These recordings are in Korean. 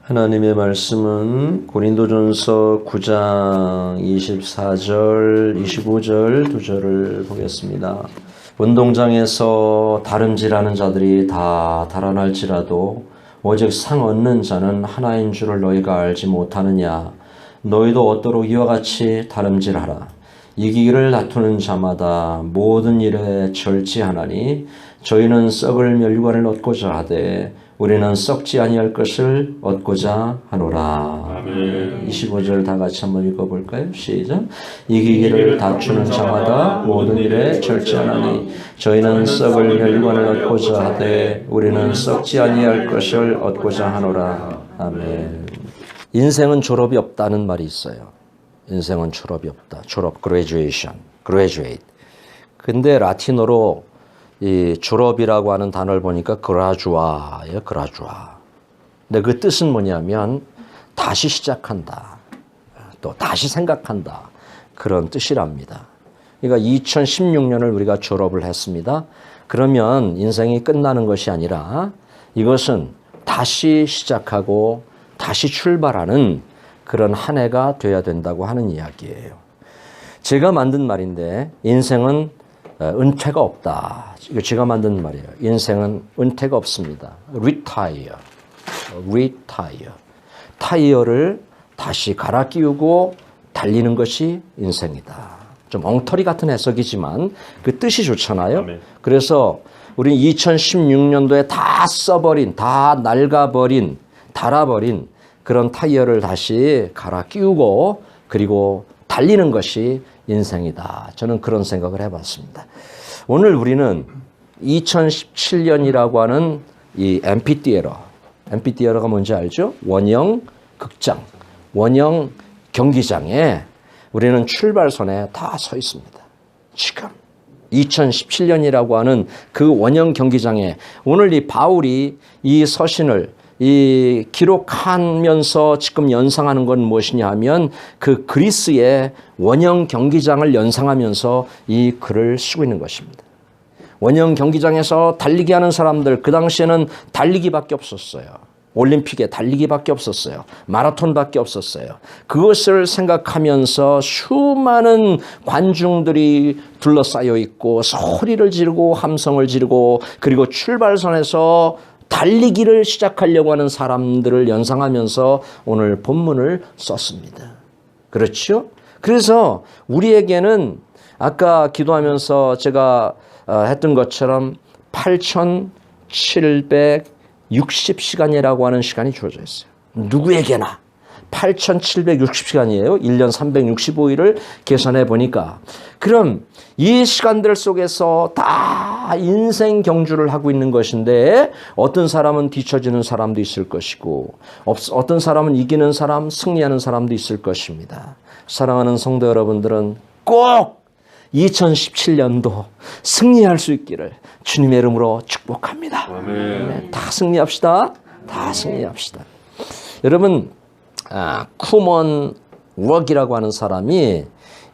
하나님의 말씀은 고린도전서 9장 24절, 25절 두 절을 보겠습니다. 운동장에서 다름질하는 자들이 다 달아날지라도 오직 상 얻는 자는 하나인 줄을 너희가 알지 못하느냐. 너희도 얻도록 이와 같이 다름질하라. 이기기를 다투는 자마다 모든 일에 절제하나니 저희는 썩을 멸류관을 얻고자 하되 우리는 썩지 아니할 것을 얻고자 하노라. 아멘. 25절 다 같이 한번 읽어볼까요? 시작. 이기기를 다투는 자마다 모든 일에 절제하나니 저희는 썩을 멸류관을 얻고자 하되 우리는 썩지 아니할 것을 얻고자 하노라. 아멘. 인생은 졸업이 없다는 말이 있어요. 인생은 졸업이 없다. 졸업, graduate. 근데 라틴어로 이 졸업이라고 하는 단어를 보니까 그라주아예요, 그라주아. 근데 그 뜻은 뭐냐면 다시 시작한다. 또 다시 생각한다. 그런 뜻이랍니다. 그러니까 2016년을 우리가 졸업을 했습니다. 그러면 인생이 끝나는 것이 아니라 이것은 다시 시작하고 다시 출발하는 그런 한 해가 돼야 된다고 하는 이야기예요. 제가 만든 말인데 인생은 은퇴가 없다. 이거 제가 만든 말이에요. 인생은 은퇴가 없습니다. retire. 타이어를 다시 갈아 끼우고 달리는 것이 인생이다. 좀 엉터리 같은 해석이지만 그 뜻이 좋잖아요. 아멘. 그래서 우리 2016년도에 다 써버린, 다 낡아버린, 닳아버린 그런 타이어를 다시 갈아 끼우고 그리고 달리는 것이 인생이다. 저는 그런 생각을 해봤습니다. 오늘 우리는 2017년이라고 하는 이 앰피티에러가 뭔지 알죠? 원형 극장, 원형 경기장에 우리는 출발선에 다 서 있습니다. 지금 2017년이라고 하는 그 원형 경기장에 오늘 이 바울이 이 서신을 이 기록하면서 지금 연상하는 건 무엇이냐 하면 그 그리스의 원형 경기장을 연상하면서 이 글을 쓰고 있는 것입니다. 원형 경기장에서 달리기 하는 사람들, 그 당시에는 달리기밖에 없었어요. 올림픽에 달리기밖에 없었어요. 마라톤밖에 없었어요. 그것을 생각하면서 수많은 관중들이 둘러싸여 있고 소리를 지르고 함성을 지르고 그리고 출발선에서 달리기를 시작하려고 하는 사람들을 연상하면서 오늘 본문을 썼습니다. 그렇죠? 그래서 우리에게는 아까 기도하면서 제가 했던 것처럼 8,760시간이라고 하는 시간이 주어져 있어요. 누구에게나 8,760시간이에요. 1년 365일을 계산해 보니까. 그럼 이 시간들 속에서 다 인생 경주를 하고 있는 것인데 어떤 사람은 뒤처지는 사람도 있을 것이고 어떤 사람은 이기는 사람, 승리하는 사람도 있을 것입니다. 사랑하는 성도 여러분들은 꼭 2017년도 승리할 수 있기를 주님의 이름으로 축복합니다. 네, 다 승리합시다. 다 승리합시다. 여러분 쿠먼 웍이라고 하는 사람이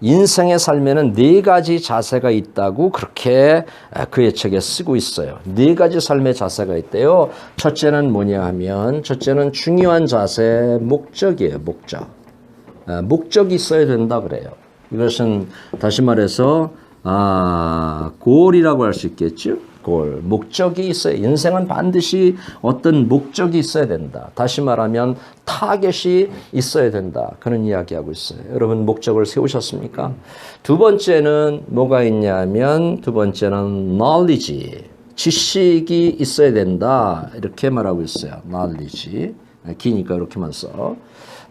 인생의 삶에는 4가지 자세가 있다고 그렇게 그의 책에 쓰고 있어요. 4가지 삶의 자세가 있대요. 첫째는 뭐냐 하면 첫째는 중요한 자세, 목적이에요. 목적이 있어야 된다 그래요. 이것은 다시 말해서 골이라고 할 수 있겠죠. 골, 목적이 있어요. 인생은 반드시 어떤 목적이 있어야 된다. 다시 말하면 타겟이 있어야 된다. 그런 이야기하고 있어요. 여러분 목적을 세우셨습니까? 두 번째는 뭐가 있냐면 두 번째는 knowledge, 지식이 있어야 된다. 이렇게 말하고 있어요. knowledge. 기니까 이렇게만 써.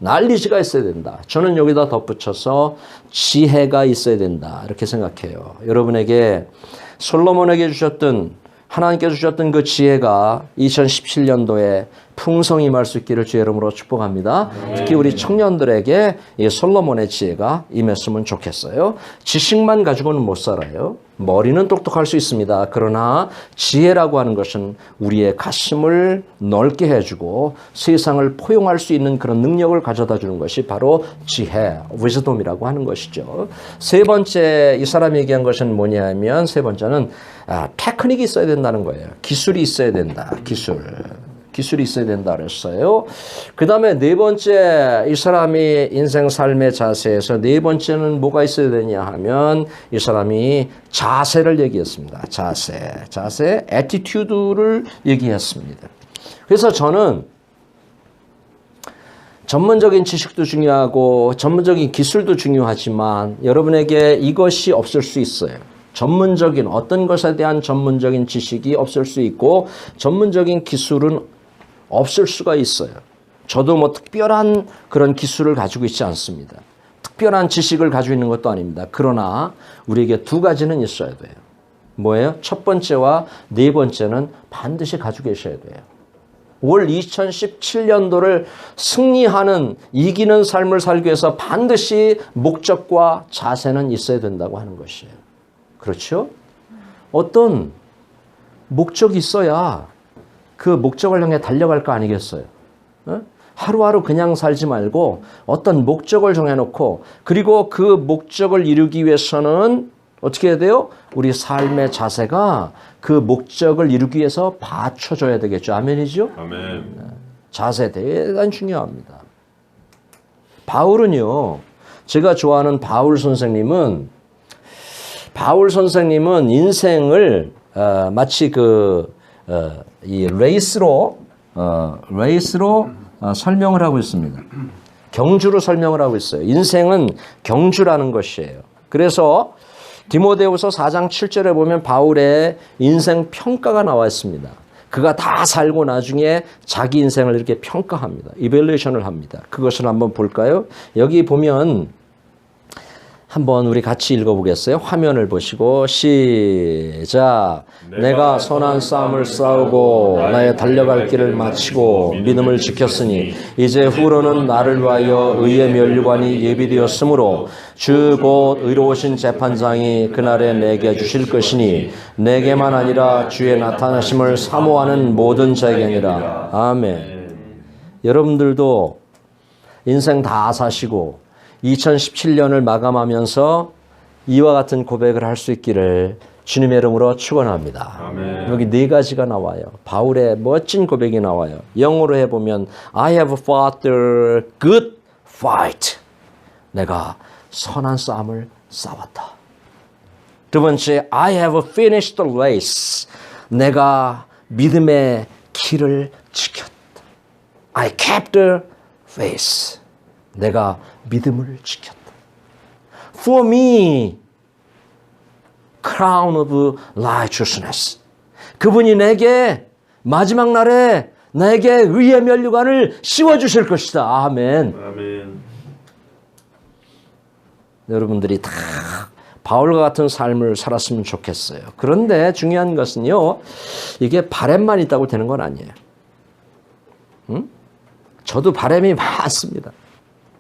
knowledge가 있어야 된다. 저는 여기다 덧붙여서 지혜가 있어야 된다. 이렇게 생각해요. 여러분에게 솔로몬에게 주셨던 하나님께 주셨던 그 지혜가 2017년도에 풍성히 임할 수 있기를 주의 이름으로 축복합니다. 특히 우리 청년들에게 이 솔로몬의 지혜가 임했으면 좋겠어요. 지식만 가지고는 못 살아요. 머리는 똑똑할 수 있습니다. 그러나 지혜라고 하는 것은 우리의 가슴을 넓게 해주고 세상을 포용할 수 있는 그런 능력을 가져다 주는 것이 바로 지혜, wisdom이라고 하는 것이죠. 세 번째 이 사람이 얘기한 것은 뭐냐면 세 번째는 테크닉이 있어야 된다는 거예요. 기술이 있어야 된다. 기술이 있어야 된다 그랬어요. 그 다음에 네 번째, 이 사람이 인생 삶의 자세에서 네 번째는 뭐가 있어야 되냐 하면 이 사람이 자세를 얘기했습니다. 자세, attitude를 얘기했습니다. 그래서 저는 전문적인 지식도 중요하고 전문적인 기술도 중요하지만 여러분에게 이것이 없을 수 있어요. 전문적인 어떤 것에 대한 전문적인 지식이 없을 수 있고 전문적인 기술은 없을 수가 있어요. 저도 뭐 특별한 그런 기술을 가지고 있지 않습니다. 특별한 지식을 가지고 있는 것도 아닙니다. 그러나 우리에게 두 가지는 있어야 돼요. 뭐예요? 첫 번째와 네 번째는 반드시 가지고 계셔야 돼요. 올 2017년도를 승리하는 이기는 삶을 살기 위해서 반드시 목적과 자세는 있어야 된다고 하는 것이에요. 그렇죠? 어떤 목적이 있어야 그 목적을 향해 달려갈 거 아니겠어요? 하루하루 그냥 살지 말고 어떤 목적을 정해놓고 그리고 그 목적을 이루기 위해서는 어떻게 해야 돼요? 우리 삶의 자세가 그 목적을 이루기 위해서 받쳐줘야 되겠죠. 아멘이죠? 아멘. 자세 대단히 중요합니다. 바울은요. 제가 좋아하는 바울 선생님은 인생을 마치 이 레이스로 설명을 하고 있습니다. 경주로 설명을 하고 있어요. 인생은 경주라는 것이에요. 그래서 디모데후서 4장 7절에 보면 바울의 인생 평가가 나와 있습니다. 그가 다 살고 나중에 자기 인생을 이렇게 평가합니다. 이밸루에이션을 합니다. 그것을 한번 볼까요? 여기 보면 한번 우리 같이 읽어보겠어요? 화면을 보시고 시작. 내가 선한 싸움을 싸우고 나의 달려갈 길을 마치고 믿음을 지켰으니 이제 후로는 나를 위하여 의의 면류관이 예비되었으므로 주 곧 의로우신 재판장이 그날에 내게 주실 것이니 내게만 아니라 주의 나타나심을 사모하는 모든 자에게니라. 아멘. 여러분들도 인생 다 사시고 2017년을 마감하면서 이와 같은 고백을 할 수 있기를 주님의 이름으로 축원합니다. 아멘. 여기 네 가지가 나와요. 바울의 멋진 고백이 나와요. 영어로 해보면 I have fought the good fight. 내가 선한 싸움을 싸웠다. 두 번째 I have finished the race. 내가 믿음의 길을 지켰다. I kept the faith. 내가 믿음을 지켰다. For me, crown of righteousness. 그분이 내게 마지막 날에 내게 의의 면류관을 씌워주실 것이다. 아멘. 아멘. 여러분들이 다 바울과 같은 삶을 살았으면 좋겠어요. 그런데 중요한 것은요, 이게 바람만 있다고 되는 건 아니에요. 응? 저도 바람이 많습니다.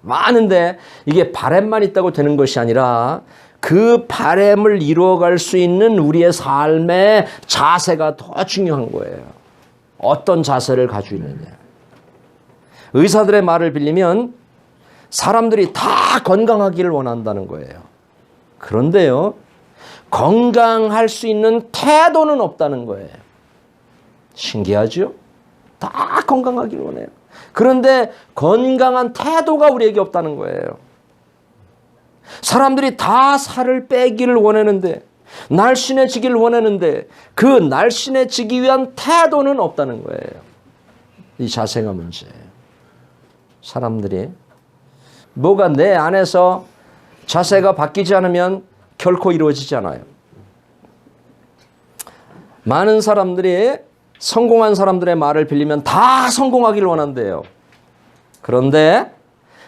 많은데 이게 바람만 있다고 되는 것이 아니라 그 바람을 이루어갈 수 있는 우리의 삶의 자세가 더 중요한 거예요. 어떤 자세를 가지고 있느냐. 의사들의 말을 빌리면 사람들이 다 건강하기를 원한다는 거예요. 그런데요, 건강할 수 있는 태도는 없다는 거예요. 신기하죠? 다 건강하기를 원해요. 그런데 건강한 태도가 우리에게 없다는 거예요. 사람들이 다 살을 빼기를 원하는데, 날씬해지기를 원하는데 그 날씬해지기 위한 태도는 없다는 거예요. 이 자세가 문제예요. 사람들이 뭐가 내 안에서 자세가 바뀌지 않으면 결코 이루어지지 않아요. 많은 사람들이 성공한 사람들의 말을 빌리면 다 성공하기를 원한대요. 그런데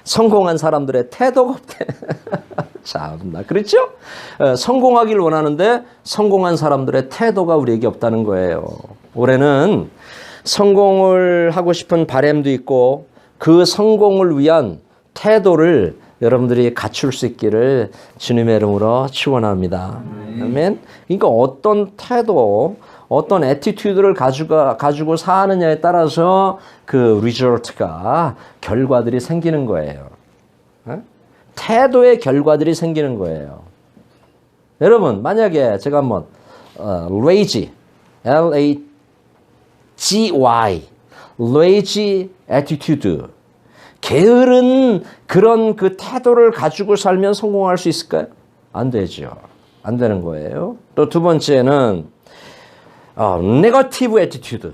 성공한 사람들의 태도가 없대. 참나, 그렇죠? 성공하기를 원하는데 성공한 사람들의 태도가 우리에게 없다는 거예요. 올해는 성공을 하고 싶은 바람도 있고 그 성공을 위한 태도를 여러분들이 갖출 수 있기를 주님의 이름으로 축원합니다. 아멘. 그러니까 어떤 태도, 어떤 애티튜드를 가지고 사느냐에 따라서 그 리저트가 결과들이 생기는 거예요. 태도의 결과들이 생기는 거예요. 여러분, 만약에 제가 한번 lazy, L-A-G-Y, lazy attitude. 게으른 그런 그 태도를 가지고 살면 성공할 수 있을까요? 안 되죠. 안 되는 거예요. 또 두 번째는 negative attitude.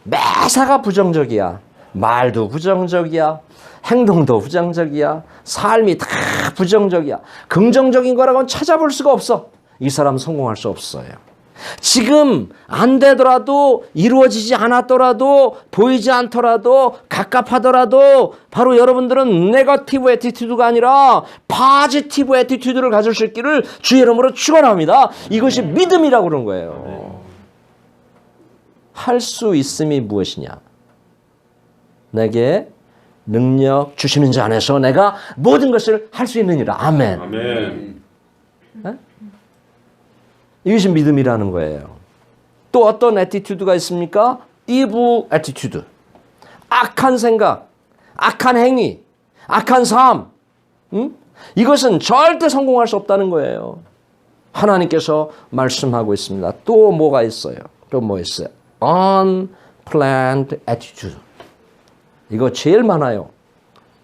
매사가 부정적이야. 말도 부정적이야. 행동도 부정적이야. 삶이 다 부정적이야. 긍정적인 거라고는 찾아볼 수가 없어. 이 사람 성공할 수 없어요. 지금 안 되더라도 이루어지지 않았더라도 보이지 않더라도 갑갑하더라도 바로 여러분들은 네거티브 애티튜드가 아니라 파지티브 애티튜드를 가질 수 있기를 주의 이름으로 축원합니다. 이것이 믿음이라고 그러는 거예요. 할 수 있음이 무엇이냐? 내게 능력 주시는 자 안에서 내가 모든 것을 할 수 있느니라. 아멘. 아멘. 네? 이것이 믿음이라는 거예요. 또 어떤 애티튜드가 있습니까? 이브 애티튜드. 악한 생각, 악한 행위, 악한 삶. 이것은 절대 성공할 수 없다는 거예요. 하나님께서 말씀하고 있습니다. 또 뭐가 있어요? 또 뭐 있어요? unplanned attitude. 이거 제일 많아요.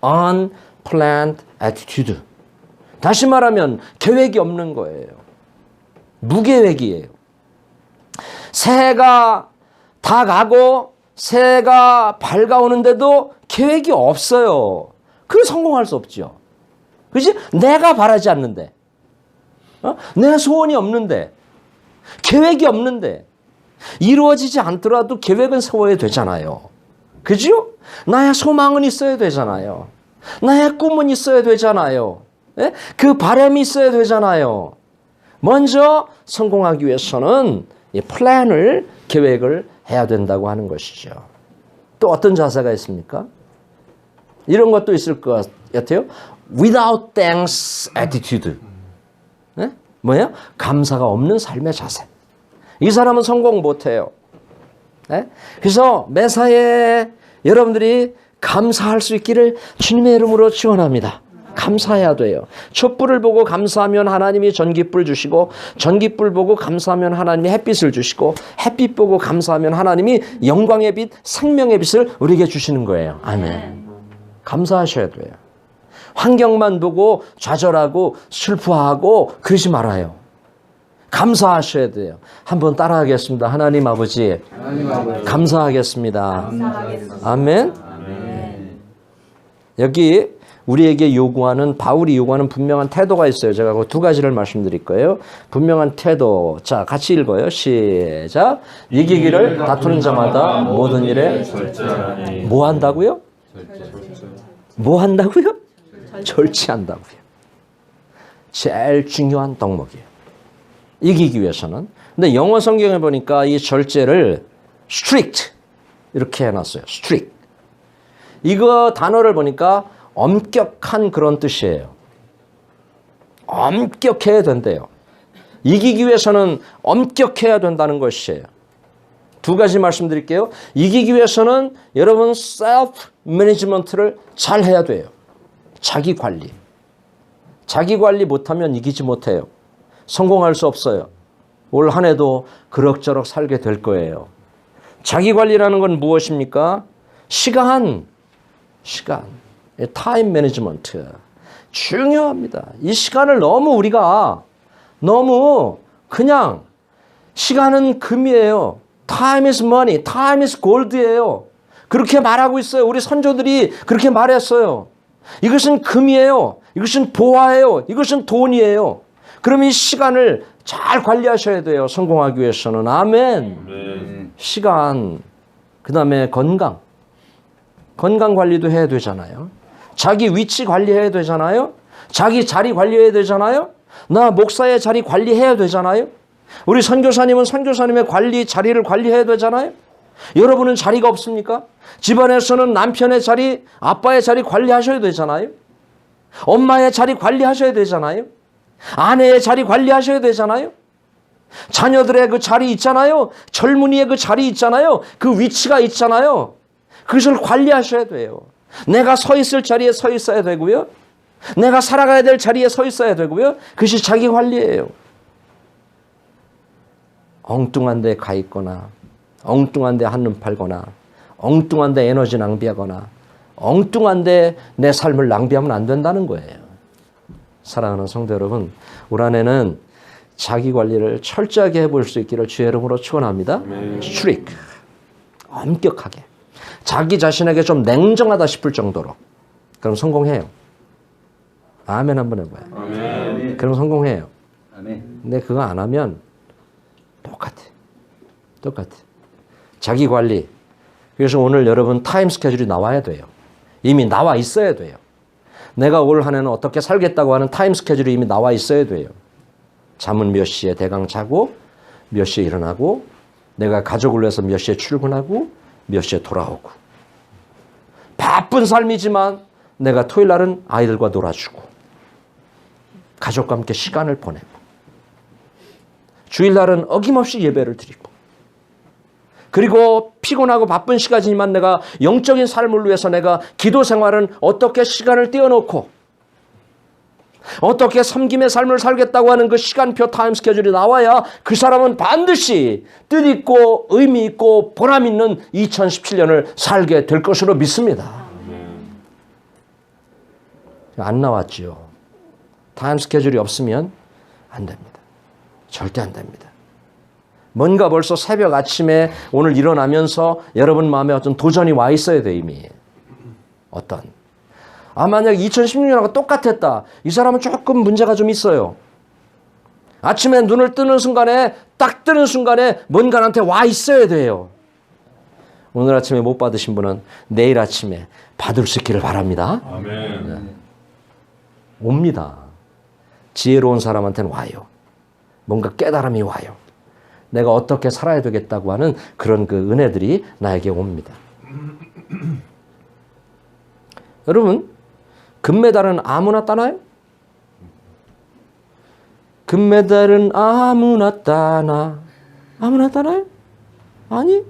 unplanned attitude. 다시 말하면 계획이 없는 거예요. 무계획이에요. 새해가 다 가고 새해가 밝아오는데도 계획이 없어요. 그럼 성공할 수 없죠. 그렇지? 내가 바라지 않는데, 내 소원이 없는데, 계획이 없는데, 이루어지지 않더라도 계획은 세워야 되잖아요. 그죠? 나의 소망은 있어야 되잖아요. 나의 꿈은 있어야 되잖아요. 그 바람이 있어야 되잖아요. 먼저 성공하기 위해서는 이 플랜을, 계획을 해야 된다고 하는 것이죠. 또 어떤 자세가 있습니까? 이런 것도 있을 것 같아요. Without thanks attitude. 네? 뭐예요? 감사가 없는 삶의 자세. 이 사람은 성공 못해요. 네? 그래서 매사에 여러분들이 감사할 수 있기를 주님의 이름으로 축원합니다. 감사해야 돼요. 촛불을 보고 감사하면 하나님이 전깃불 주시고, 전깃불 보고 감사하면 하나님이 햇빛을 주시고, 햇빛 보고 감사하면 하나님이 영광의 빛, 생명의 빛을 우리에게 주시는 거예요. 아멘. 감사하셔야 돼요. 환경만 보고 좌절하고 슬퍼하고 그러지 말아요. 감사하셔야 돼요. 한번 따라하겠습니다. 하나님 아버지, 감사하겠습니다. 아멘. 여기 우리에게 요구하는, 바울이 요구하는 분명한 태도가 있어요. 제가 그 두 가지를 말씀드릴 거예요. 분명한 태도. 자, 같이 읽어요. 시작. 이기기를 다투는 자마다 모든 일에 뭐 한다고요? 뭐 한다고요? 절제한다고요. 제일 중요한 덕목이에요. 이기기 위해서는. 근데 영어 성경에 보니까 이 절제를 strict 이렇게 해놨어요. strict. 이거 단어를 보니까 엄격한 그런 뜻이에요. 엄격해야 된대요. 이기기 위해서는 엄격해야 된다는 것이에요. 두 가지 말씀드릴게요. 이기기 위해서는 여러분 셀프 매니지먼트를 잘 해야 돼요. 자기 관리. 자기 관리 못하면 이기지 못해요. 성공할 수 없어요. 올 한 해도 그럭저럭 살게 될 거예요. 자기 관리라는 건 무엇입니까? 시간. 타임 매니지먼트. 중요합니다. 이 시간을 우리가 너무 그냥 시간은 금이에요. Time is money. Time is gold예요. 그렇게 말하고 있어요. 우리 선조들이 그렇게 말했어요. 이것은 금이에요. 이것은 보화예요. 이것은 돈이에요. 그럼 이 시간을 잘 관리하셔야 돼요. 성공하기 위해서는. 아멘. 시간. 그 다음에 건강. 건강 관리도 해야 되잖아요. 자기 위치 관리해야 되잖아요. 자기 자리 관리해야 되잖아요. 나 목사의 자리 관리해야 되잖아요. 우리 선교사님은 선교사님의 자리를 관리해야 되잖아요. 여러분은 자리가 없습니까? 집안에서는 남편의 자리, 아빠의 자리 관리하셔야 되잖아요. 엄마의 자리 관리하셔야 되잖아요. 아내의 자리 관리하셔야 되잖아요. 자녀들의 그 자리 있잖아요. 젊은이의 그 자리 있잖아요. 그 위치가 있잖아요. 그것을 관리하셔야 돼요. 내가 서 있을 자리에 서 있어야 되고요. 내가 살아가야 될 자리에 서 있어야 되고요. 그것이 자기 관리예요. 엉뚱한 데 가 있거나 엉뚱한 데 한눈 팔거나 엉뚱한 데 에너지 낭비하거나 엉뚱한 데 내 삶을 낭비하면 안 된다는 거예요. 사랑하는 성도 여러분, 올 한해는 자기 관리를 철저하게 해볼 수 있기를 주의 이름으로 축원합니다. 스트릭, 엄격하게. 자기 자신에게 좀 냉정하다 싶을 정도로. 그럼 성공해요. 아멘 한번 해봐요. 아멘. 그럼 성공해요. 아멘. 근데 그거 안 하면 똑같아. 자기 관리. 그래서 오늘 여러분 타임 스케줄이 나와야 돼요. 이미 나와 있어야 돼요. 내가 올 한 해는 어떻게 살겠다고 하는 타임 스케줄이 이미 나와 있어야 돼요. 잠은 몇 시에 대강 자고 몇 시에 일어나고 내가 가족을 위해서 몇 시에 출근하고 몇 시에 돌아오고 바쁜 삶이지만 내가 토요일 날은 아이들과 놀아주고 가족과 함께 시간을 보내고 주일 날은 어김없이 예배를 드리고 그리고 피곤하고 바쁜 시간이지만 내가 영적인 삶을 위해서 내가 기도 생활은 어떻게 시간을 띄워놓고 어떻게 섬김의 삶을 살겠다고 하는 그 시간표 타임 스케줄이 나와야 그 사람은 반드시 뜻있고 의미 있고 보람 있는 2017년을 살게 될 것으로 믿습니다. 안 나왔죠. 타임 스케줄이 없으면 안 됩니다. 절대 안 됩니다. 뭔가 벌써 새벽 아침에 오늘 일어나면서 여러분 마음에 어떤 도전이 와 있어야 돼 이미. 어떤. 만약 2016년하고 똑같았다. 이 사람은 조금 문제가 좀 있어요. 아침에 눈을 뜨는 순간에 딱 뜨는 순간에 뭔가 나한테 와 있어야 돼요. 오늘 아침에 못 받으신 분은 내일 아침에 받을 수 있기를 바랍니다. 아멘. 네. 옵니다. 지혜로운 사람한테는 와요. 뭔가 깨달음이 와요. 내가 어떻게 살아야 되겠다고 하는 그런 그 은혜들이 나에게 옵니다. 여러분, 금메달은 아무나 따나요? 금메달은 아무나 따나? 아무나 따나요? 아니.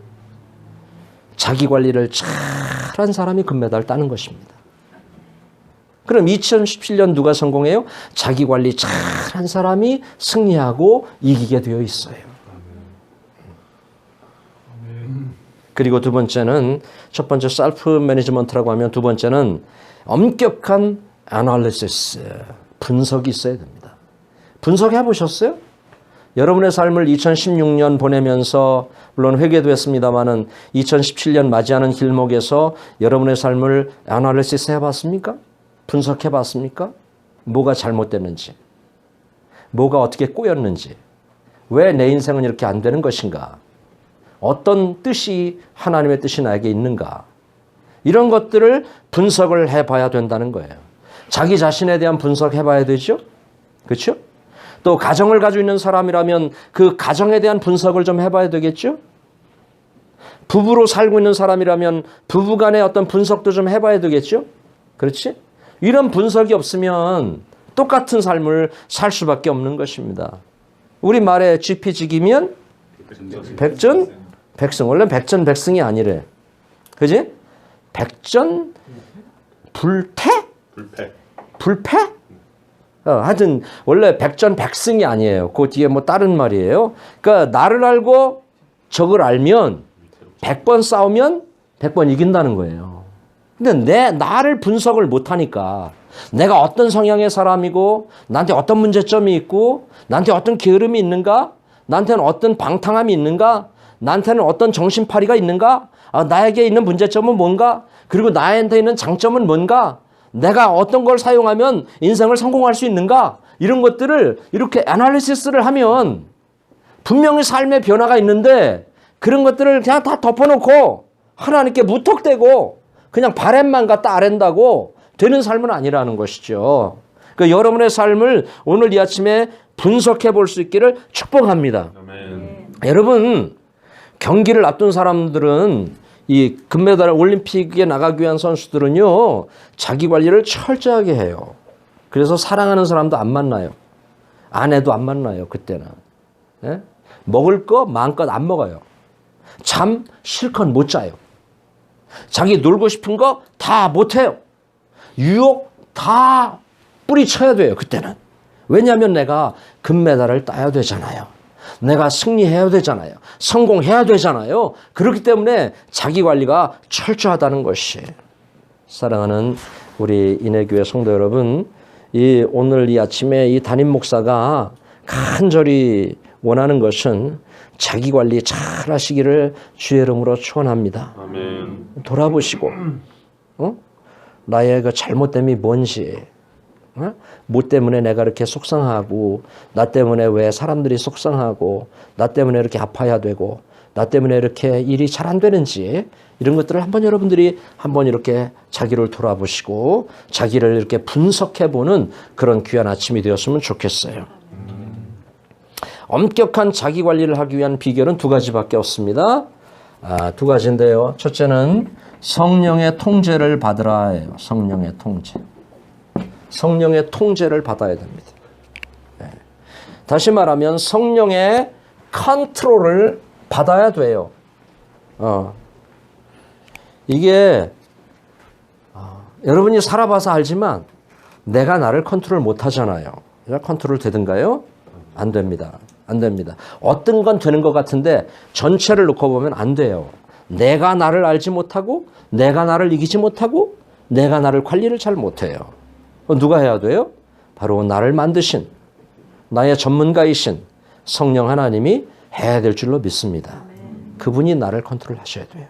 자기 관리를 잘한 사람이 금메달 따는 것입니다. 그럼 2017년 누가 성공해요? 자기 관리 잘한 사람이 승리하고 이기게 되어 있어요. 그리고 두 번째는 첫 번째 셀프 매니지먼트라고 하면 두 번째는 엄격한 애널리시스, 분석이 있어야 됩니다. 분석해 보셨어요? 여러분의 삶을 2016년 보내면서 물론 회개도 했습니다마는 2017년 맞이하는 길목에서 여러분의 삶을 애널리시스 해봤습니까? 분석해 봤습니까? 뭐가 잘못됐는지, 뭐가 어떻게 꼬였는지, 왜 내 인생은 이렇게 안 되는 것인가, 어떤 뜻이 하나님의 뜻이 나에게 있는가, 이런 것들을 분석을 해봐야 된다는 거예요. 자기 자신에 대한 분석해봐야 되죠. 그렇죠? 또 가정을 가지고 있는 사람이라면 그 가정에 대한 분석을 좀 해봐야 되겠죠. 부부로 살고 있는 사람이라면 부부간의 어떤 분석도 좀 해봐야 되겠죠. 그렇지? 이런 분석이 없으면 똑같은 삶을 살 수밖에 없는 것입니다. 우리 말에 쥐피지기면 백전백승. 원래 백전백승이 아니래. 그지? 백전불패? 불패? 하여튼 원래 백전백승이 아니에요. 그 뒤에 뭐 다른 말이에요. 그러니까 나를 알고 적을 알면 100번 싸우면 100번 이긴다는 거예요. 근데 나를 분석을 못하니까 내가 어떤 성향의 사람이고 나한테 어떤 문제점이 있고 나한테 어떤 게으름이 있는가, 나한테는 어떤 방탕함이 있는가, 나한테는 어떤 정신파리가 있는가, 나에게 있는 문제점은 뭔가, 그리고 나한테 있는 장점은 뭔가, 내가 어떤 걸 사용하면 인생을 성공할 수 있는가, 이런 것들을 이렇게 애널리시스를 하면 분명히 삶의 변화가 있는데 그런 것들을 그냥 다 덮어놓고 하나님께 무턱대고 그냥 바램만 갖다 아랜다고 되는 삶은 아니라는 것이죠. 그러니까 여러분의 삶을 오늘 이 아침에 분석해 볼 수 있기를 축복합니다. 아멘. 여러분, 경기를 앞둔 사람들은 이 금메달 올림픽에 나가기 위한 선수들은요, 자기 관리를 철저하게 해요. 그래서 사랑하는 사람도 안 만나요. 아내도 안 만나요, 그때는. 예? 먹을 거 마음껏 안 먹어요. 잠 실컷 못 자요. 자기 놀고 싶은 거 다 못 해요. 유혹 다 뿌리쳐야 돼요, 그때는. 왜냐하면 내가 금메달을 따야 되잖아요. 내가 승리해야 되잖아요. 성공해야 되잖아요. 그렇기 때문에 자기관리가 철저하다는 것이. 사랑하는 우리 인해교회 성도 여러분, 오늘 이 아침에 이 담임 목사가 간절히 원하는 것은 자기관리 잘 하시기를 주의 이름으로 축원합니다. 아멘. 돌아보시고 나의 그 잘못됨이 뭔지, 뭐 때문에 내가 이렇게 속상하고, 나 때문에 왜 사람들이 속상하고, 나 때문에 이렇게 아파야 되고, 나 때문에 이렇게 일이 잘 안 되는지, 이런 것들을 한번 여러분들이 한번 이렇게 자기를 돌아보시고 자기를 이렇게 분석해보는 그런 귀한 아침이 되었으면 좋겠어요. 엄격한 자기관리를 하기 위한 비결은 두 가지밖에 없습니다. 두 가지인데요. 첫째는 성령의 통제를 받으라예요. 성령의 통제. 성령의 통제를 받아야 됩니다. 네. 다시 말하면 성령의 컨트롤을 받아야 돼요. 이게 여러분이 살아봐서 알지만 내가 나를 컨트롤 못하잖아요. 내가 컨트롤 되든가요? 안 됩니다. 안 됩니다. 어떤 건 되는 것 같은데 전체를 놓고 보면 안 돼요. 내가 나를 알지 못하고, 내가 나를 이기지 못하고, 내가 나를 관리를 잘 못해요. 누가 해야 돼요? 바로 나를 만드신, 나의 전문가이신 성령 하나님이 해야 될 줄로 믿습니다. 그분이 나를 컨트롤 하셔야 돼요.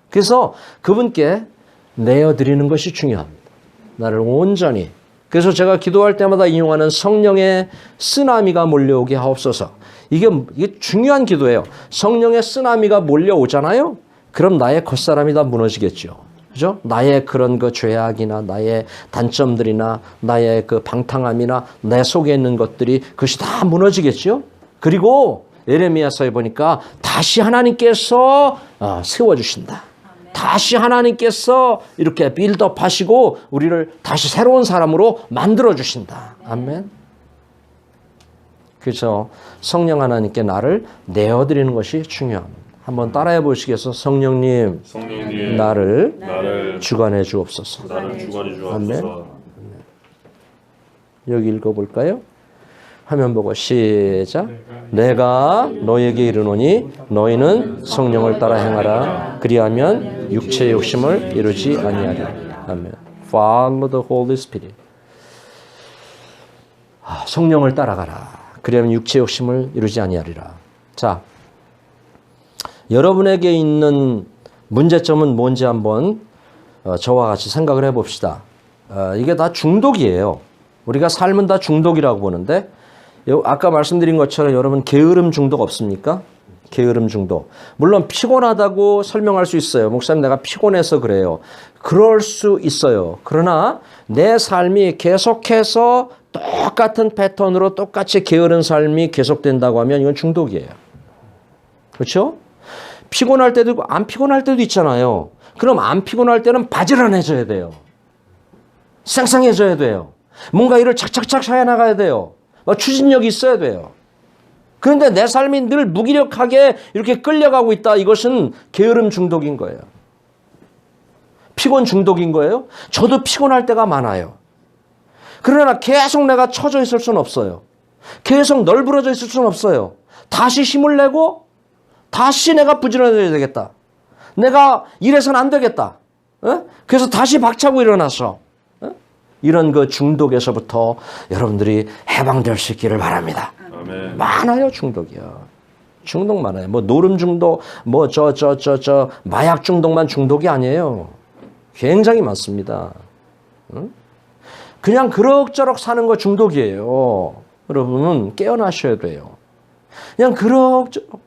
그래서 그분께 내어드리는 것이 중요합니다. 나를 온전히. 그래서 제가 기도할 때마다 인용하는 성령의 쓰나미가 몰려오게 하옵소서. 이게 중요한 기도예요. 성령의 쓰나미가 몰려오잖아요. 그럼 나의 겉사람이 다 무너지겠죠. 그죠? 나의 그런 그 죄악이나 나의 단점들이나 나의 그 방탕함이나 내 속에 있는 것들이 그것이 다 무너지겠죠. 그리고 예레미야서에 보니까 다시 하나님께서 세워주신다. 다시 하나님께서 이렇게 빌드업 하시고 우리를 다시 새로운 사람으로 만들어주신다. 아멘. 그래서 성령 하나님께 나를 내어드리는 것이 중요합니다. 한번 따라해 보시겠어요? 성령님, 나를 주관해 주옵소서. 아멘. 여기 읽어볼까요? 화면 보고 시작. 내가 너에게 이르노니 너희는 성령을 따라 행하라. 그리하면 육체의 욕심을 이루지 아니하리라. 아멘. Follow the Holy Spirit. 성령을 따라가라. 그리하면 육체의 욕심을 이루지 아니하리라. 자, 여러분에게 있는 문제점은 뭔지 한번 저와 같이 생각을 해봅시다. 이게 다 중독이에요. 우리가 삶은 다 중독이라고 보는데, 아까 말씀드린 것처럼 여러분 게으름 중독 없습니까? 게으름 중독. 물론 피곤하다고 설명할 수 있어요. 목사님 내가 피곤해서 그래요. 그럴 수 있어요. 그러나 내 삶이 계속해서 똑같은 패턴으로 똑같이 게으른 삶이 계속된다고 하면 이건 중독이에요. 그렇죠? 피곤할 때도 있고 안 피곤할 때도 있잖아요. 그럼 안 피곤할 때는 바지런해져야 돼요. 쌩쌩해져야 돼요. 뭔가 일을 착착착 해나가야 돼요. 추진력이 있어야 돼요. 그런데 내 삶이 늘 무기력하게 이렇게 끌려가고 있다. 이것은 게으름 중독인 거예요. 피곤 중독인 거예요. 저도 피곤할 때가 많아요. 그러나 계속 내가 처져 있을 수는 없어요. 계속 널브러져 있을 수는 없어요. 다시 힘을 내고 다시 내가 부지런해져야 되겠다. 내가 이래서는 안 되겠다. 그래서 다시 박차고 일어나서 이런 그 중독에서부터 여러분들이 해방될 수 있기를 바랍니다. 아멘. 많아요, 중독이요. 중독 많아요. 뭐 노름 중독, 뭐 마약 중독만 중독이 아니에요. 굉장히 많습니다. 그냥 그럭저럭 사는 거 중독이에요. 여러분은 깨어나셔야 돼요. 그냥 그럭저럭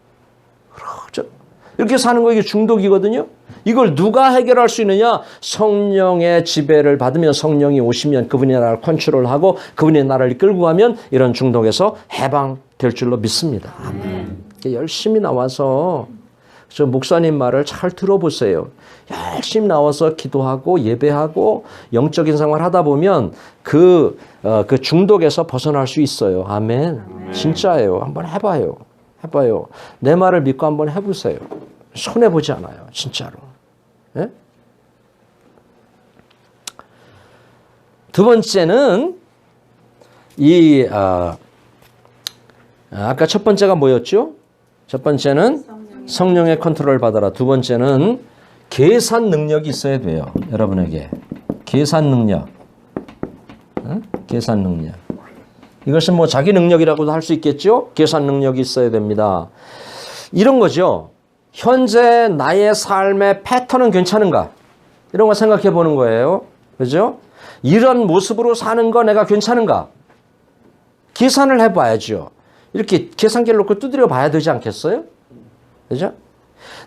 이렇게 사는 거 이게 중독이거든요. 이걸 누가 해결할 수 있느냐? 성령의 지배를 받으면, 성령이 오시면 그분이 나를 컨트롤하고 그분이 나를 끌고 가면 이런 중독에서 해방될 줄로 믿습니다. 아멘. 열심히 나와서 저 목사님 말을 잘 들어보세요. 열심히 나와서 기도하고 예배하고 영적인 생활 하다 보면 그 중독에서 벗어날 수 있어요. 아멘. 진짜예요. 한번 해봐요. 내 말을 믿고 한번 해보세요. 손해보지 않아요. 진짜로. 예? 두 번째는 아까 첫 번째가 뭐였죠? 첫 번째는 성령의 컨트롤을 받아라. 두 번째는 계산 능력이 있어야 돼요. 여러분에게. 계산 능력. 계산 능력. 이것은 뭐 자기 능력이라고도 할 수 있겠죠? 계산 능력이 있어야 됩니다. 이런 거죠. 현재 나의 삶의 패턴은 괜찮은가? 이런 거 생각해 보는 거예요. 그죠? 이런 모습으로 사는 거 내가 괜찮은가? 계산을 해봐야죠. 이렇게 계산기를 놓고 두드려 봐야 되지 않겠어요? 그죠?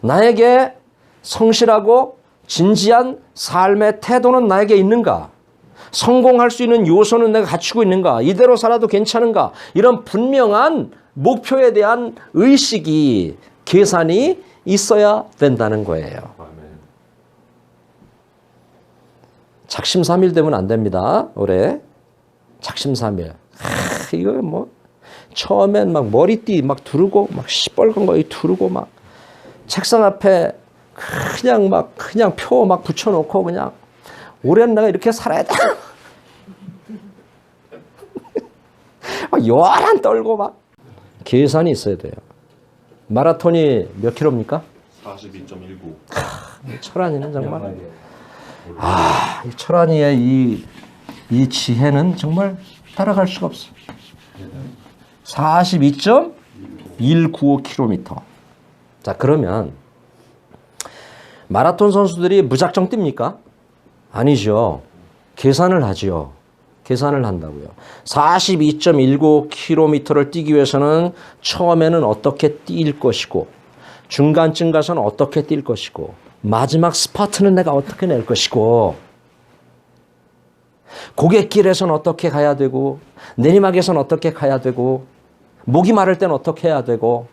나에게 성실하고 진지한 삶의 태도는 나에게 있는가? 성공할 수 있는 요소는 내가 갖추고 있는가? 이대로 살아도 괜찮은가? 이런 분명한 목표에 대한 의식이, 계산이 있어야 된다는 거예요. 작심삼일 되면 안 됩니다. 올해 작심삼일. 이거 뭐 처음엔 막 머리띠 막 두르고 막 시뻘건 거 두르고 막 책상 앞에 그냥 표 막 붙여놓고 그냥 올해는 내가 이렇게 살아야 돼. 막 요란 떨고 막 계산이 있어야 돼요. 마라톤이 몇 킬로입니까? 42.19. 철환이는 정말 이 철환이의 이 지혜는 정말 따라갈 수가 없어. 42.195km. 자, 그러면 마라톤 선수들이 무작정 뜁니까? 아니죠. 계산을 하죠. 계산을 한다고요. 42.195km를 뛰기 위해서는 처음에는 어떻게 뛸 것이고, 중간쯤 가서는 어떻게 뛸 것이고, 마지막 스파트는 내가 어떻게 낼 것이고, 고갯길에서는 어떻게 가야 되고, 내리막에서는 어떻게 가야 되고, 목이 마를 때는 어떻게 해야 되고,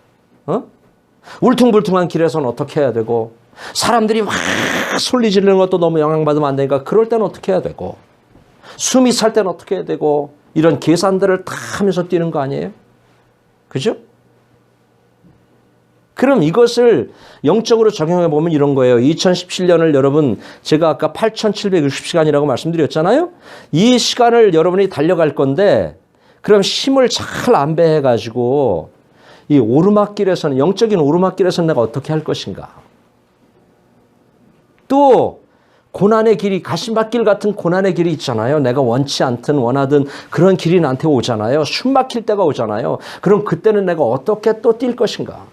울퉁불퉁한 길에서는 어떻게 해야 되고, 사람들이 막 소리 지르는 것도 너무 영향받으면 안 되니까 그럴 때는 어떻게 해야 되고, 숨이 찰 때는 어떻게 해야 되고, 이런 계산들을 다 하면서 뛰는 거 아니에요? 그죠? 그럼 이것을 영적으로 적용해 보면 이런 거예요. 2017년을 여러분, 제가 아까 8,760시간이라고 말씀드렸잖아요. 이 시간을 여러분이 달려갈 건데, 그럼 힘을 잘 안배해 가지고 이 오르막길에서는, 영적인 오르막길에서는 내가 어떻게 할 것인가? 또 고난의 길이, 가시밭길 같은 고난의 길이 있잖아요. 내가 원치 않든 원하든 그런 길이 나한테 오잖아요. 숨 막힐 때가 오잖아요. 그럼 그때는 내가 어떻게 또 뛸 것인가?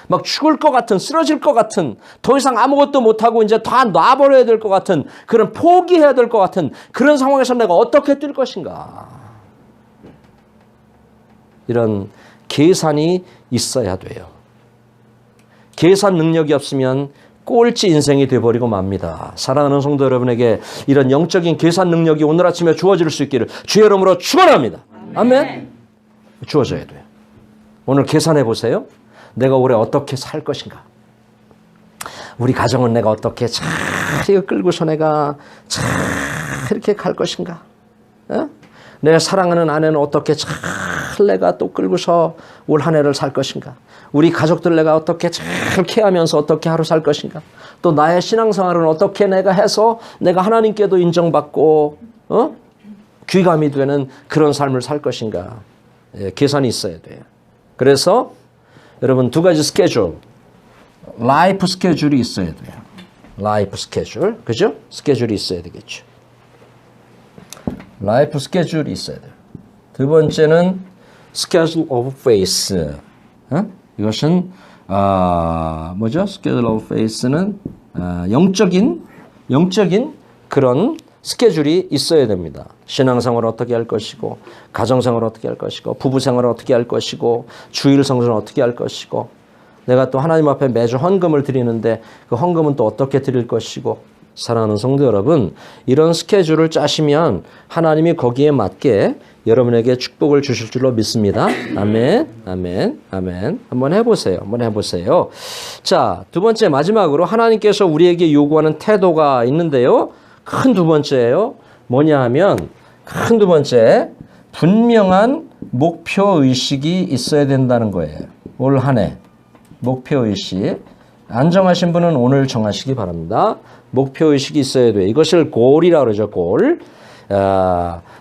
막 죽을 것 같은, 쓰러질 것 같은, 더 이상 아무것도 못하고 이제 다 놔버려야 될 것 같은, 그런 포기해야 될 것 같은 그런 상황에서 내가 어떻게 뛸 것인가? 이런 계산이 있어야 돼요. 계산 능력이 없으면 꼴찌 인생이 돼버리고 맙니다. 사랑하는 성도 여러분에게 이런 영적인 계산 능력이 오늘 아침에 주어질 수 있기를 주의 이름으로 축원합니다. 아멘. 주어져야 돼요. 오늘 계산해 보세요. 내가 올해 어떻게 살 것인가? 우리 가정은 내가 어떻게 잘 이거 끌고서 내가 잘 이렇게 갈 것인가? 내가 사랑하는 아내는 어떻게 잘 내가 또 끌고서 올 한 해를 살 것인가? 우리 가족들 내가 어떻게 잘 케어하면서 어떻게 하루 살 것인가? 또 나의 신앙생활은 어떻게 내가 해서 내가 하나님께도 인정받고 귀감이 되는 그런 삶을 살 것인가? 예, 계산이 있어야 돼요. 그래서 여러분 두 가지 스케줄, 라이프 스케줄이 있어야 돼요. 라이프 스케줄, 그죠? 스케줄이 있어야 되겠죠. 라이프 스케줄이 있어야 돼요. 두 번째는 schedule of faith. 이것은 뭐죠? schedule of faith는 영적인 그런 스케줄이 있어야 됩니다. 신앙생활을 어떻게 할 것이고, 가정생활을 어떻게 할 것이고, 부부생활을 어떻게 할 것이고, 주일 성수는 어떻게 할 것이고, 내가 또 하나님 앞에 매주 헌금을 드리는데 그 헌금은 또 어떻게 드릴 것이고. 사랑하는 성도 여러분, 이런 스케줄을 짜시면 하나님이 거기에 맞게 여러분에게 축복을 주실 줄로 믿습니다. 아멘, 아멘, 아멘. 한번 해보세요. 한번 해보세요. 자, 두 번째 마지막으로 하나님께서 우리에게 요구하는 태도가 있는데요. 큰 두 번째예요. 뭐냐 하면 큰 두 번째, 분명한 목표의식이 있어야 된다는 거예요. 올 한 해 목표의식. 안 정하신 분은 오늘 정하시기 바랍니다. 목표의식이 있어야 돼요. 이것을 골이라고 그러죠. 골.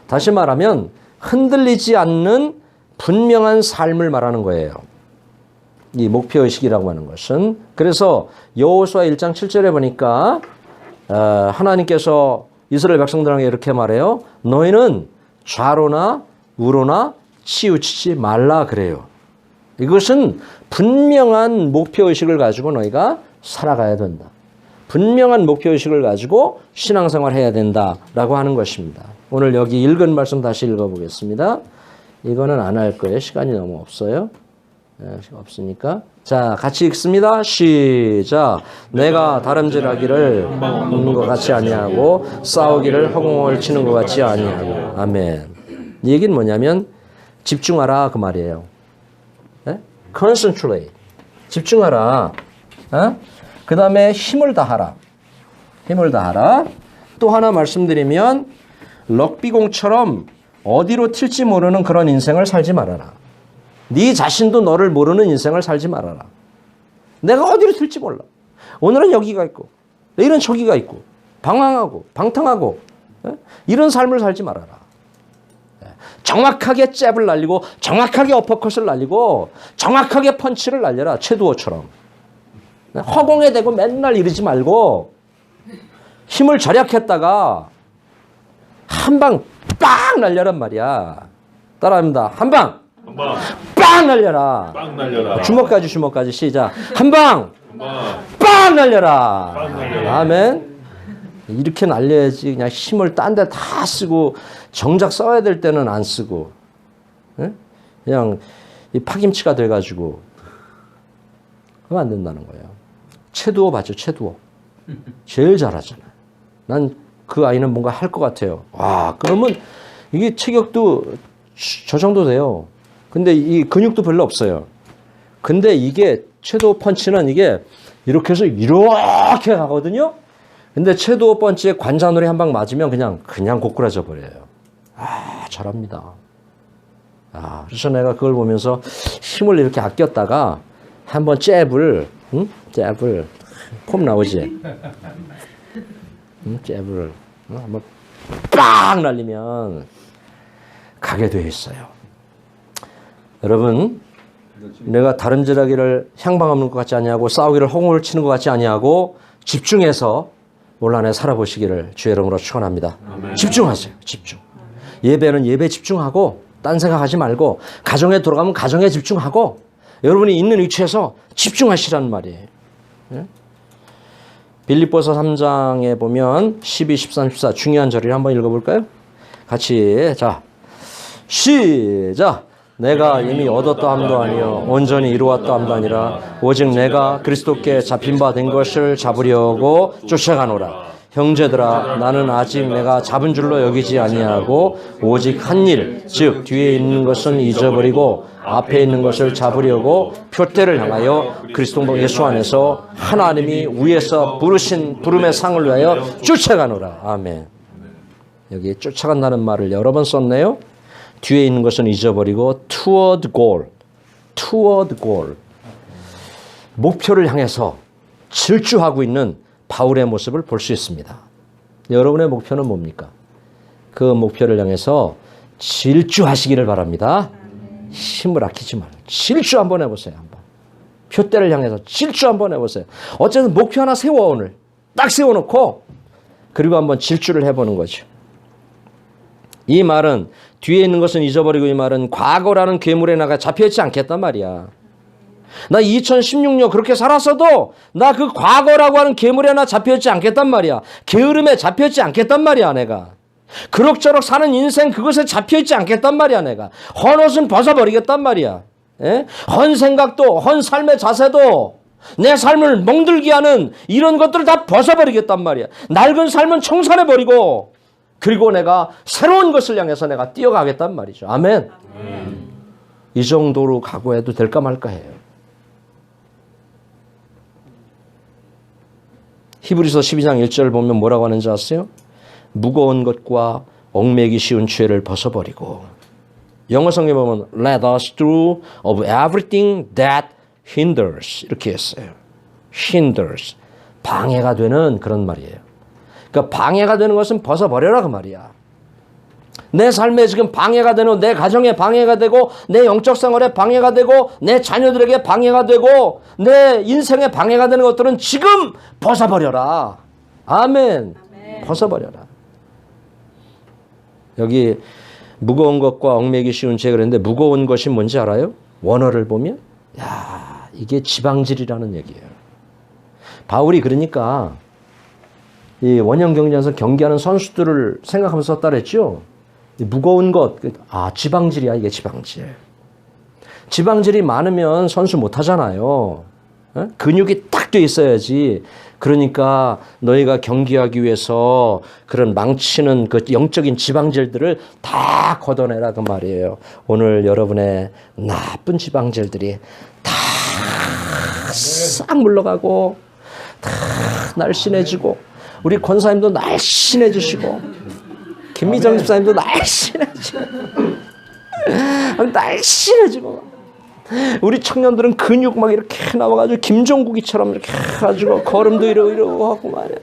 다시 말하면 흔들리지 않는 분명한 삶을 말하는 거예요. 이 목표의식이라고 하는 것은. 그래서 여호수아 1장 7절에 보니까 하나님께서 이스라엘 백성들에게 이렇게 말해요. 너희는 좌로나 우로나 치우치지 말라 그래요. 이것은 분명한 목표의식을 가지고 너희가 살아가야 된다. 분명한 목표의식을 가지고 신앙생활을 해야 된다라고 하는 것입니다. 오늘 여기 읽은 말씀 다시 읽어보겠습니다. 이거는 안 할 거예요. 시간이 너무 없어요. 없으니까. 자, 같이 읽습니다. 시작. 내가 다름질하기를 먹는 것 같이 아니하고 싸우기를 허공을 치는 것 같이 아니하고. 아멘. 이 얘기는 뭐냐면 집중하라 그 말이에요. 네? Concentrate. 집중하라. 그 다음에 힘을 다하라. 힘을 다하라. 또 하나 말씀드리면 럭비공처럼 어디로 튈지 모르는 그런 인생을 살지 말아라. 네 자신도 너를 모르는 인생을 살지 말아라. 내가 어디로 튈지 몰라. 오늘은 여기가 있고 내일은 저기가 있고 방황하고 방탕하고 이런 삶을 살지 말아라. 정확하게 잽을 날리고 정확하게 어퍼컷을 날리고 정확하게 펀치를 날려라. 최두호처럼. 허공에 대고 맨날 이러지 말고 힘을 절약했다가 한 방 빵 날려란 말이야. 따라합니다. 한 방 빵 날려라. 빵 날려라. 주먹까지 시작. 한 방 빵 날려라. 아멘. 이렇게 날려야지. 그냥 힘을 딴 데 다 쓰고 정작 써야 될 때는 안 쓰고 그냥 이 파김치가 돼가지고 그러면 안 된다는 거예요. 최두호 봤죠? 최두호. 제일 잘하잖아요. 난 그 아이는 뭔가 할 것 같아요. 와, 그러면 이게 체격도 저 정도 돼요. 근데 이 근육도 별로 없어요. 근데 이게 최두호 펀치는 이게 이렇게 해서 이렇게 가거든요. 근데 최두호 펀치에 관자놀이 한 방 맞으면 그냥 고꾸라져 버려요. 아, 잘합니다. 아, 그래서 내가 그걸 보면서 힘을 이렇게 아꼈다가 한번 잽을 폼 나오지? 잽을 한번 빡 날리면 가게 되어 있어요. 여러분, 내가 다름질하기를 향방 없는 것 같지 아니하고 싸우기를 허공을 치는 것 같지 아니하고 집중해서 올 한 해 살아보시기를 주의 이름으로 축원합니다. 집중하세요. 집중. 예배는 예배 집중하고 딴 생각하지 말고 가정에 돌아가면 가정에 집중하고 여러분이 있는 위치에서 집중하시라는 말이에요. 예? 빌립보서 3장에 보면 12, 13, 14 중요한 절을 한번 읽어볼까요? 같이. 자, 시작. 내가 이미 얻었다 함도 아니요 온전히 이루었다 함도 아니라 오직 내가 그리스도께 잡힌 바 된 것을 잡으려고 쫓아가노라. 형제들아, 나는 아직 내가 잡은 줄로 여기지 아니하고 오직 한 일, 즉 뒤에 있는 것은 잊어버리고 앞에 있는 것을 잡으려고 표대를 향하여 그리스도 예수 안에서 하나님이 위에서 부르신 부름의 상을 위하여 쫓아가노라. 아멘. 여기 쫓아간다는 말을 여러 번 썼네요. 뒤에 있는 것은 잊어버리고 toward goal, toward goal. 목표를 향해서 질주하고 있는 바울의 모습을 볼 수 있습니다. 여러분의 목표는 뭡니까? 그 목표를 향해서 질주하시기를 바랍니다. 힘을 아끼지 말고 질주 한번 해보세요. 한번. 표대를 향해서 질주 한번 해보세요. 어쨌든 목표 하나 세워 오늘. 딱 세워놓고 그리고 한번 질주를 해보는 거죠. 이 말은 뒤에 있는 것은 잊어버리고 이 말은 과거라는 괴물에 나가 잡혀있지 않겠단 말이야. 나 2016년 그렇게 살았어도 나 그 과거라고 하는 괴물에 나 잡혀있지 않겠단 말이야. 게으름에 잡혀있지 않겠단 말이야 내가. 그럭저럭 사는 인생 그것에 잡혀있지 않겠단 말이야 내가. 헌 옷은 벗어버리겠단 말이야. 에? 헌 생각도 헌 삶의 자세도 내 삶을 멍들게 하는 이런 것들을 다 벗어버리겠단 말이야. 낡은 삶은 청산해버리고 그리고 내가 새로운 것을 향해서 내가 뛰어가겠단 말이죠. 아멘. 이 정도로 각오해도 될까 말까 해요. 히브리서 12장 1절 보면 뭐라고 하는지 아세요? 무거운 것과 얽매기 쉬운 죄를 벗어버리고 영어 성경에 보면 let us do of everything that hinders 이렇게 했어요. hinders 방해가 되는 그런 말이에요. 그러니까 방해가 되는 것은 벗어버려라 그 말이야. 내 삶에 지금 방해가 되는, 내 가정에 방해가 되고, 내 영적 생활에 방해가 되고, 내 자녀들에게 방해가 되고, 내 인생에 방해가 되는 것들은 지금 벗어버려라. 아멘. 벗어버려라. 여기 무거운 것과 얽매기 쉬운 죄 그랬는데, 무거운 것이 뭔지 알아요? 원어를 보면 야, 이게 지방질이라는 얘기예요. 바울이 그러니까 이 원형 경기장에서 경기하는 선수들을 생각하면서 썼다 그랬죠. 무거운 것, 지방질이야. 이게 지방질. 지방질이 많으면 선수 못 하잖아요. 근육이 딱 돼 있어야지. 그러니까 너희가 경기하기 위해서 그런 망치는 그 영적인 지방질들을 다 걷어내라 그 말이에요. 오늘 여러분의 나쁜 지방질들이 다 싹 물러가고 다 날씬해지고, 우리 권사님도 날씬해지시고, 김미정 집사님도 날씬해지고, 우리 청년들은 근육 막 이렇게 나와가지고 김종국이처럼 이렇게 해가지고 걸음도 이러고 하고 말이야.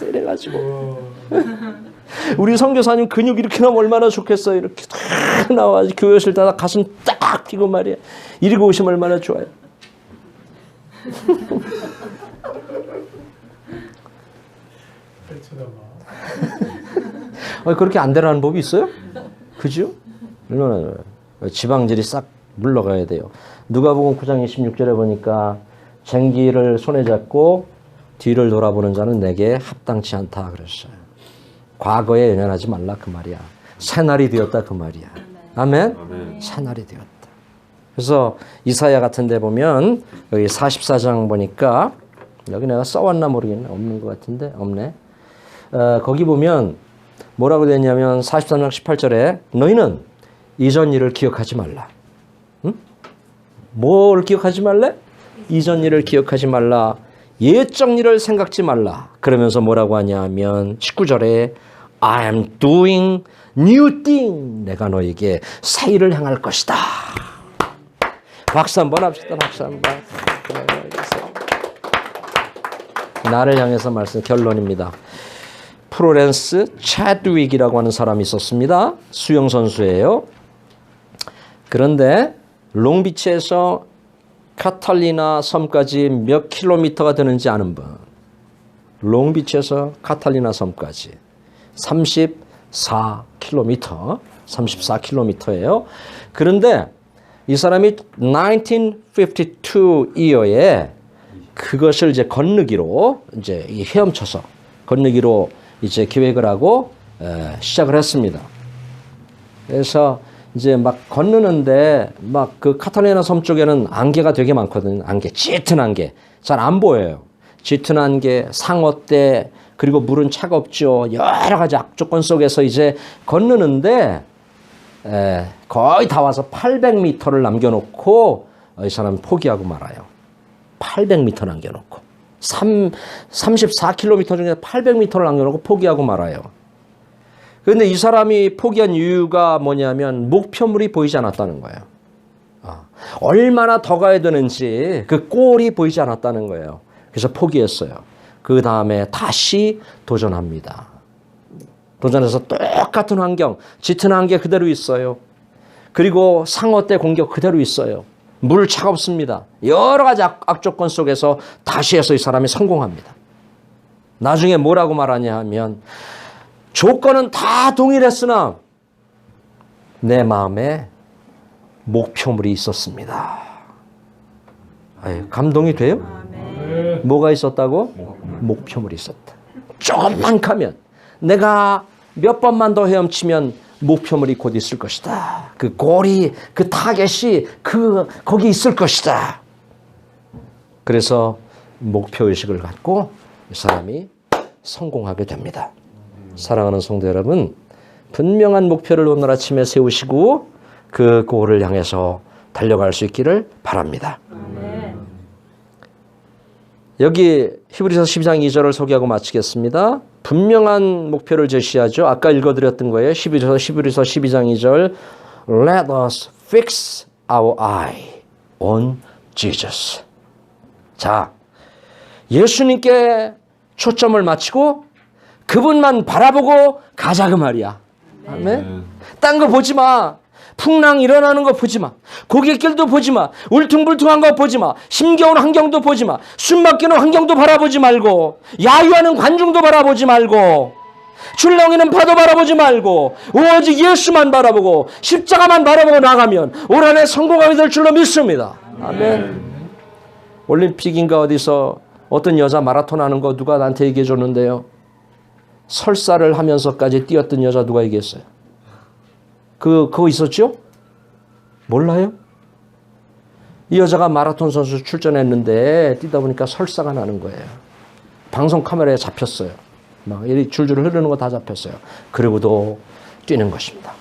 이래가지고 우리 선교사님 근육 이렇게 나오면 얼마나 좋겠어요. 이렇게 딱 나와가지고 교회실 다 가슴 딱 펴고 말이야. 이러고 오시면 얼마나 좋아요. 그렇게 안 되라는 법이 있어요? 그죠? 얼마나 지방질이 싹 물러가야 돼요. 누가복음 9장 26절에 보니까 쟁기를 손에 잡고 뒤를 돌아보는 자는 내게 합당치 않다 그랬어요. 과거에 연연하지 말라 그 말이야. 새날이 되었다 그 말이야. 아멘? 새날이 되었다. 그래서 이사야 같은 데 보면 여기 44장 보니까, 여기 내가 써왔나 모르겠네. 없는 것 같은데 없네. 거기 보면 뭐라고 되냐면 43장 18절에 너희는 이전 일을 기억하지 말라. 응? 뭘 기억하지 말래? 이전 일을 기억하지 말라. 예적 일을 생각지 말라. 그러면서 뭐라고 하냐면 19절에 I am doing new thing. 내가 너에게 새 일을 행할 것이다. 박수 한번 합시다. 박수 한번. 나를 향해서 말씀 결론입니다. 프로렌스 차드윅이라고 하는 사람이 있었습니다. 수영 선수예요. 그런데 롱비치에서 카탈리나 섬까지 몇 킬로미터가 되는지 아는 분. 롱비치에서 카탈리나 섬까지 34킬로미터. 34킬로미터예요. 그런데 이 사람이 1952 이어에 그것을 이제 건너기로 이제 헤엄쳐서 건너기로 이제 계획을 하고 시작을 했습니다. 그래서 이제 막 건너는데 막 그 카탈리나 섬 쪽에는 안개가 되게 많거든요. 안개, 짙은 안개. 잘 안 보여요. 짙은 안개, 상어떼, 그리고 물은 차갑죠. 여러 가지 악조건 속에서 이제 건너는데 거의 다 와서 800m를 남겨놓고 이 사람은 포기하고 말아요. 800m 남겨놓고. 34km 중에 800m를 남겨놓고 포기하고 말아요. 그런데 이 사람이 포기한 이유가 뭐냐면 목표물이 보이지 않았다는 거예요. 얼마나 더 가야 되는지 그 꼴이 보이지 않았다는 거예요. 그래서 포기했어요. 그 다음에 다시 도전합니다. 도전해서 똑같은 환경, 짙은 안개 그대로 있어요. 그리고 상어떼 공격 그대로 있어요. 물 차갑습니다. 여러 가지 악조건 속에서 다시 해서 이 사람이 성공합니다. 나중에 뭐라고 말하냐 하면 조건은 다 동일했으나 내 마음에 목표물이 있었습니다. 아유, 감동이 돼요? 뭐가 있었다고? 목표물이 있었다. 조금만 가면, 내가 몇 번만 더 헤엄치면 목표물이 곧 있을 것이다. 그 골이, 그 타겟이 거기 있을 것이다. 그래서 목표의식을 갖고 이 사람이 성공하게 됩니다. 사랑하는 성도 여러분, 분명한 목표를 오늘 아침에 세우시고 그 골을 향해서 달려갈 수 있기를 바랍니다. 여기 히브리서 12장 2절을 소개하고 마치겠습니다. 분명한 목표를 제시하죠. 아까 읽어드렸던 거예요. 히브리서 12장 2절 Let us fix our eye on Jesus. 자, 예수님께 초점을 맞추고 그분만 바라보고 가자 그 말이야. 아멘. 딴 거 보지 마. 풍랑 일어나는 거 보지 마. 고갯길도 보지 마. 울퉁불퉁한 거 보지 마. 힘겨운 환경도 보지 마. 숨막히는 환경도 바라보지 말고, 야유하는 관중도 바라보지 말고, 출렁이는 파도 바라보지 말고, 오직 예수만 바라보고 십자가만 바라보고 나가면 올 한 해 성공하게 될 줄로 믿습니다. 아멘. 올림픽인가 어디서 어떤 여자 마라톤 하는 거 누가 나한테 얘기해 줬는데요. 설사를 하면서까지 뛰었던 여자 누가 얘기했어요? 그거 있었죠? 몰라요? 이 여자가 마라톤 선수 출전했는데 뛰다 보니까 설사가 나는 거예요. 방송 카메라에 잡혔어요. 막 이리 줄줄 흐르는 거 다 잡혔어요. 그리고도 뛰는 것입니다.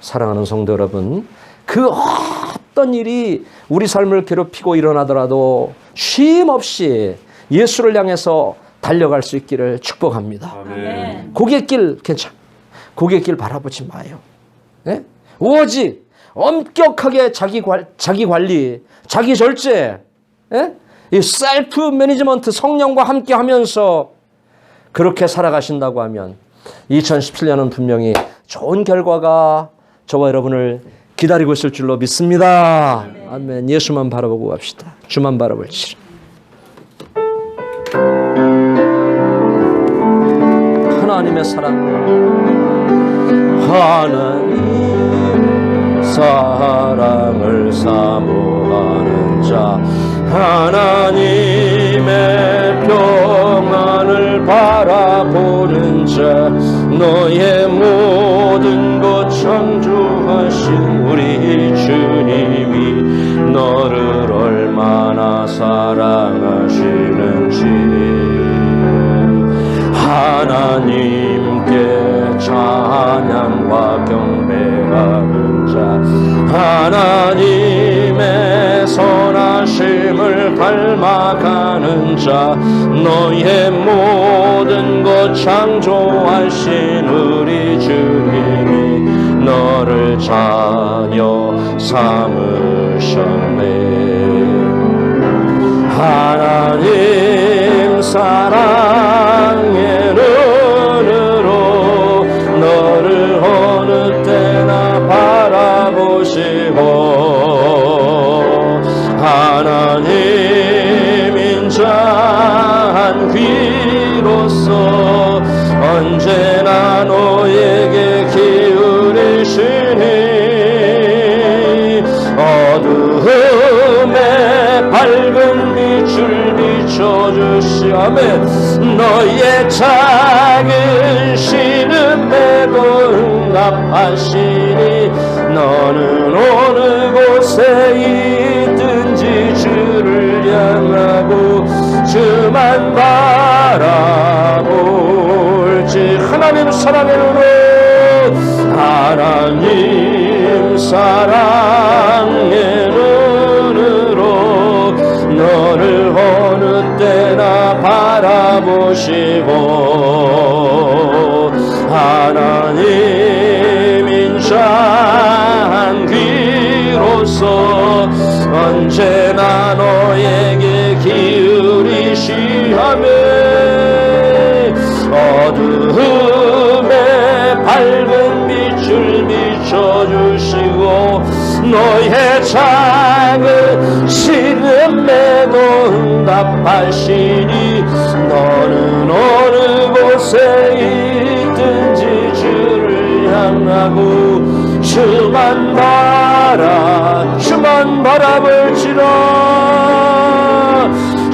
사랑하는 성도 여러분, 그 어떤 일이 우리 삶을 괴롭히고 일어나더라도 쉼 없이 예수를 향해서 달려갈 수 있기를 축복합니다. 아멘. 고갯길 괜찮아. 고갯길 바라보지 마요. 네? 오직 엄격하게 자기 관리, 자기 절제, 네? 이 셀프 매니지먼트 성령과 함께 하면서 그렇게 살아가신다고 하면 2017년은 분명히 좋은 결과가 저와 여러분을 기다리고 있을 줄로 믿습니다. 아멘. 예수만 바라보고 갑시다. 주만 바라볼지라. 하나님의 하나님 사랑을 사모하는 자, 하나님의 평안을 바라보는 자, 너의 모든 것 창조하신 우리 주님이 너를 얼마나 사랑하시는지 하나님께 찬양과 경배하는 자, 하나님의 선하심을 닮아가는 자, 너의 모든 것 창조하신 우리 주님이 너를 자녀 삼으셨네. 하나님 사랑의 눈으로 너를 어느 때나 바라보시고 하나님 인자한 귀로서 언제나 너에게 기울이시니 어두움에 밝은 빛을 비춰주시 아멘. 너의 작은 신음에도 응답하시니 너는 어느 곳에 있든지 주를 향하고 주만 바라볼지 하나님 사랑의 눈으로 하나님 사랑의 눈으로 너를 어느 때나 바라보시고 하나님 인자한 귀로서 언제나 너에게 기울이시하며 어두움에 밝은 빛을 비춰주시고 너의 작은 신음에도 응답하시니 너는 어느 곳에 있든지 주를 향하고 주만 바라볼지라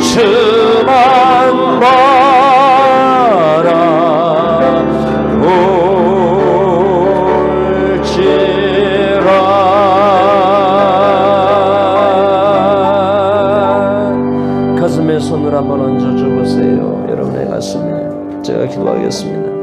주만 가슴에 손을 한번 얹어줘 보세요. 여러분의 가슴에 제가 기도하겠습니다.